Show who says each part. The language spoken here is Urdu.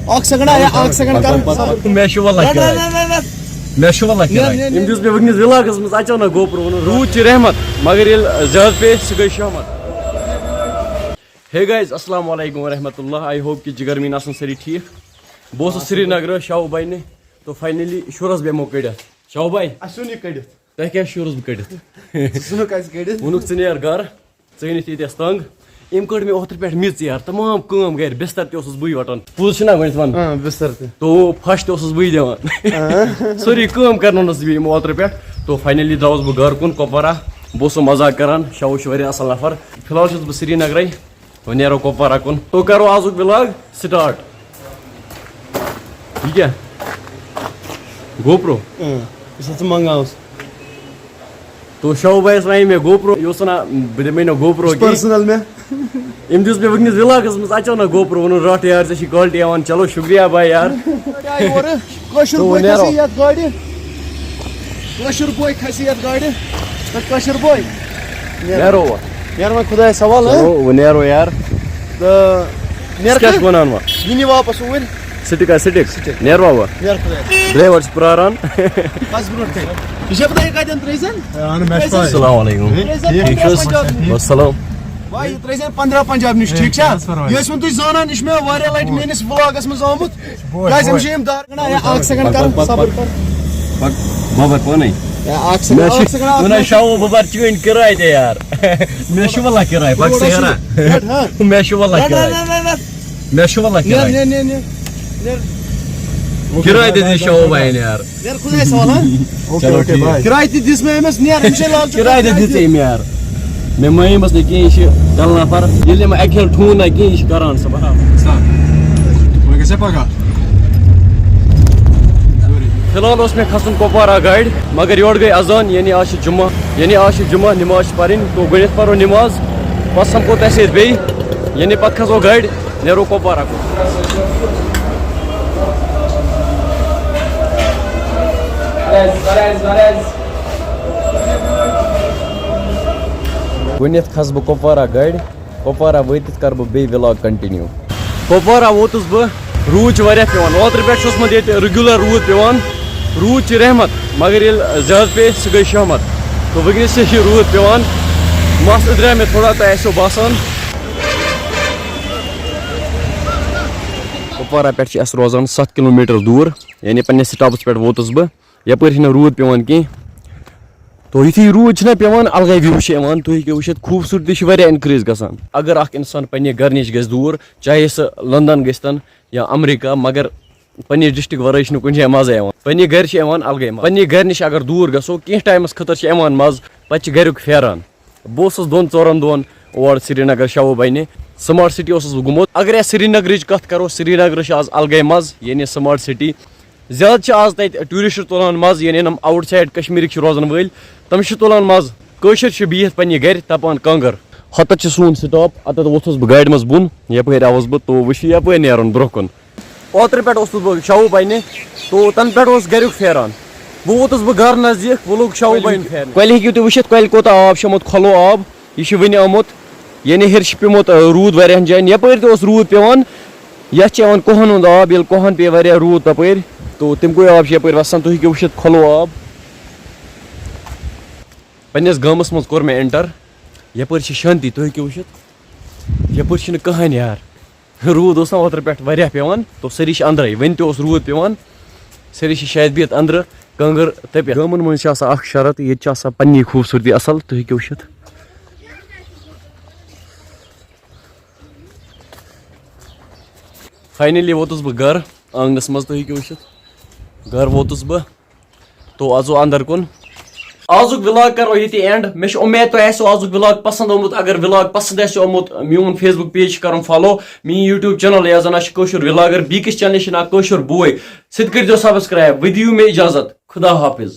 Speaker 1: ولاگس مز اچانک گوپرو روٗد چھِ رحمت مگر ییٚلہِ زیادٕ پیٚیہِ سُہ گٔے شہمت. ہے گایز السلام علیکم ورحمۃ اللہ. آئی ہوپ کہ جگر میٖن آسن سٲری ٹھیٖک. بہٕ اوسُس سرینگر شاہو بائی نہِ تو فاینلی شُرس بیٚہمو کٔڑِتھ. شاہو بائی تۄہہِ کیٛاہ شُرس بہٕ کٔڑِتھ ووٚنُکھ ژٕ نیر گرٕ ژٕ أنِتھ ییٚتہِ اَسہِ تنٛگ. أمۍ کٔڑ مےٚ اوترٕ پٮ۪ٹھ میٚژ یار تمام کٲم گرِ بستر تہِ اوسُس بٕے وٹان پوٚز چھُنہ گۄڈنیٚتھ وَن
Speaker 2: بستر تہِ
Speaker 1: تو پھش تہِ اوسُس بٕے دِوان سٲری کٲم کرناونَس بہٕ یِمو اوترٕ پٮ۪ٹھ. تو فاینلی درٛاوُس بہٕ گرٕ کُن کۄپوارا. بہٕ اوسُس مزاق کران شاہو چھُ واریاہ اَصٕل نفر. فِلحال چھُس بہٕ سرینگرے وۄنۍ نیرو کۄپوارا کُن. تو کرو آزُک وِلاگ سٹارٹ. یہِ کیٛاہ گوپرو
Speaker 2: یُس ژٕ منٛگاوُس
Speaker 1: تو شاہو بایس ونے مےٚ گوپرو یہِ اوس وَنان بہٕ دِمے نہٕ گوپرو
Speaker 2: پٔرسنل مےٚ
Speaker 1: أمۍ دِژ مےٚ وٕنکیٚنس وِلاگس منٛز اچانک گوپرو ووٚنُن رٹھ یار ژےٚ چھِ کالٹی یِوان چلو شُکریہ باے یار.
Speaker 2: کٲشُر بوے کھسی یتھ گاڑِ کٲشُر بوے کھسی یتھ گاڑِ کٲشُر بوے
Speaker 1: نیرو وۄنۍ
Speaker 2: نیرو وۄنۍ خۄدایس حوال
Speaker 1: وۄنۍ نیرو یار.
Speaker 2: تہٕ
Speaker 1: کیٛاہ چھُ وَنان وۄنۍ
Speaker 2: یہِ نہِ واپس اوٗرۍ
Speaker 1: سٹِک سٹِک نیروا وۄنۍ
Speaker 2: نیر خۄدایس
Speaker 1: ڈرایور چھُ پیاران.
Speaker 2: بس برونٛٹھ کَنہِ یہِ چھا پتہ یہِ کتٮ۪ن ترٛٲیزٮ۪ن
Speaker 1: السلام علیکم ٹھیٖک چھُ حظ وسلام.
Speaker 2: بھائی یہِ ترٛٲیزٮ۪ن 15 پنجاب نِش ٹھیٖک چھا یہِ ٲسۍوُن تُہۍ زانان یہِ چھُ مےٚ واریاہ لٹہِ میٲنِس ولاگس منٛز آمُت کیٛازِ أمِس چھِ یِم دار اکھ سیکنڈ کر صبر کر
Speaker 1: بابر پانے
Speaker 2: اکھ سیکنڈ
Speaker 1: شاہو بہٕ بَرٕ چٲنۍ کِراے تہِ یار مےٚ چھُ وَلہ کِراے بَکسہٕ ہیرا مےٚ چھُ وَلہ کِراے مےٚ چھُ وَلہ کِراے کِراے تہِ دِ شاہو باین یار
Speaker 2: نیر خۄدایس حوال کِراے تہِ دِژ مےٚ أمِس نیر أمِس چھے لال
Speaker 1: کِراے تہِ دِژ أمۍ یار مےٚ مٲنۍمَس نہٕ کینٛہہ یہِ چھِ ڈل نفر ییٚلہِ نہٕ اَکہِ پھِرِ ٹھوٗن نہ کینٛہہ یہِ چھِ کران سُہ فِلحال اوس مےٚ کھسُن کۄپوارا گاڑِ مگر یورٕ گٔے اذان یعنی آز چھِ جُمعہ نِماز چھِ پَرٕنۍ تو گۄڈنٮ۪تھ پَرو نِماز پتہٕ سَمکھو تۄہہِ سۭتۍ بیٚیہِ یعنی پتہٕ کھسو گاڑِ نیرو کۄپوارا کُن. گۄڈنٮ۪تھ کھسہٕ بہٕ کۄپوارا گاڑِ کۄپوارا وٲتِتھ کرٕ بہٕ بیٚیہِ وِلاگ کنٹِنیوٗ. کۄپوارا ووتُس بہٕ روٗد چھُ واریاہ پیٚوان اوترٕ پٮ۪ٹھ چھُ اوسمُت ییٚتہِ رِگیوٗلر روٗد پیٚوان. روٗد چھِ رحمت مگر ییٚلہِ زیادٕ پیٚیہِ سُہ گٔے شہمت. تہٕ وٕنکیٚنس چھِ یہِ روٗد پیٚوان مس أدریو مےٚ تھوڑا تۄہہِ آسیو باسان. کۄپوارا پٮ۪ٹھ چھِ اَسہِ روزان 7 کِلوٗمیٖٹر دوٗر یعنی پننِس سٹاپس پٮ۪ٹھ ووتُس بہٕ. یپٲرۍ چھِنہٕ روٗد پیٚوان کینٛہہ تو یُتھُے روٗد چھُنہ پیٚوان الگٕے وِو چھِ یِوان تُہۍ ہیٚکِو وٕچھِتھ خوٗبصوٗرتی چھِ واریاہ اِنکرٛیٖز گژھان. اگر اکھ اِنسان پننہِ گرٕ نِش گژھِ دوٗر چاہے سُہ لندن گٔژھتن یا امریکہ مگر پننہِ ڈسٹرک ورٲے چھُنہٕ کُنہِ جایہِ مزٕ یِوان. پننہِ گرِ چھِ یِوان الگٕے مزٕ. پننہِ گرِ نِش اگر دوٗر گژھو کینٛہہ ٹایمس خٲطرٕ چھِ یِوان مزٕ پتہٕ چھِ گریُک پھیران. بہٕ اوسُس 2-4 دۄہن اور سرینگر شاہو باینہِ سماٹ سٹی اوسُس بہٕ گوٚمُت. اگر أسۍ سرینگرٕچ کتھ کرو سرینگرٕ چھِ آز الگٕے مزٕ یعنی سماٹ سٹی. زیادٕ چھِ آز تتہِ ٹوٗرِسٹ تُلان مزٕ یعنی یِم آوُٹ سایڈ کشمیٖرٕکۍ چھِ روزان وٲلۍ تِم چھِ تُلان مزٕ. کٲشِر چھِ بِہِتھ پننہِ گرِ تپان کانٛگٕر. ہۄتَتھ چھُ سون سٹاپ اتتھ ووٚتھُس بہٕ گاڑِ منٛز بۄن یپٲرۍ آوُس بہٕ تو وۄنۍ چھُ یپٲرۍ نیرُن برونٛہہ کُن. اوترٕ پٮ۪ٹھ اوسُس بہٕ شاہو باینہِ تو تَنہٕ پٮ۪ٹھ اوس گریُک پھیران. وۄنۍ ووتُس بہٕ گرٕ نزدیٖک وۄنۍ لوٚگ شاہو باین پھیرنہِ. کۄلہِ ہیٚکِو تُہۍ وٕچھِتھ کۄلہِ کوٗتاہ آب چھُ آمُت کھۄلو آب یہِ چھُ وٕنہِ آمُت یعنی ہیٚرِ چھُ پیوٚمُت روٗد واریاہن جاین. یپٲرۍ تہِ اوس روٗد پیٚوان یتھ چھِ یِوان کوہن ہُنٛد آب ییٚلہِ کوہن پیٚیہِ واریاہ روٗد تپٲرۍ تو تَمکُے آب چھُ یپٲرۍ وسان تُہۍ ہیٚکِو وٕچھِتھ کھۄلو آب. پننِس گامس منٛز کوٚر مےٚ اٮ۪نٹر یپٲرۍ چھِ شانتی تُہۍ ہیٚکِو وٕچھِتھ یپٲرۍ چھِنہٕ کٕہٕنۍ یار. روٗد اوس نہ اوترٕ پٮ۪ٹھ واریاہ پیٚوان تو سٲری چھِ انٛدرے وۄنۍ تہِ اوس روٗد پیٚوان سٲری چھِ شاید بِہِتھ انٛدرٕ کانٛگٕر تٔپِتھ. گامن منٛز چھِ آسان اکھ شرط ییٚتہِ چھِ آسان پننی خوٗبصوٗرتی اصل تُہۍ ہیٚکِو وٕچھِتھ. فاینلی ووتُس بہٕ گرٕ آنٛگنس منٛز تُہۍ ہیٚکِو وٕچھِتھ گرٕ ووتُس بہٕ تو اژو انٛدر کُن. آزُک وِلاگ کرو ییٚتہِ اینڈ. مےٚ چھِ اُمید تۄہہِ آسیو آزُک وِلاگ پسنٛد آمُت. اگر وِلاگ پسنٛد آسیو آمُت میون فیس بُک پیج چھِ کرُن فالو میٲنۍ یوٗٹیوٗب چینل یتھ زن آسہِ کٲشُر وِلاگر بیٚکِس چینلہِ چھِ ناو کٲشُر بوے سُہ تہِ کٔرۍزیو سبسکرایب. وۄنۍ دِیِو مےٚ اِجازت خدا حافظ.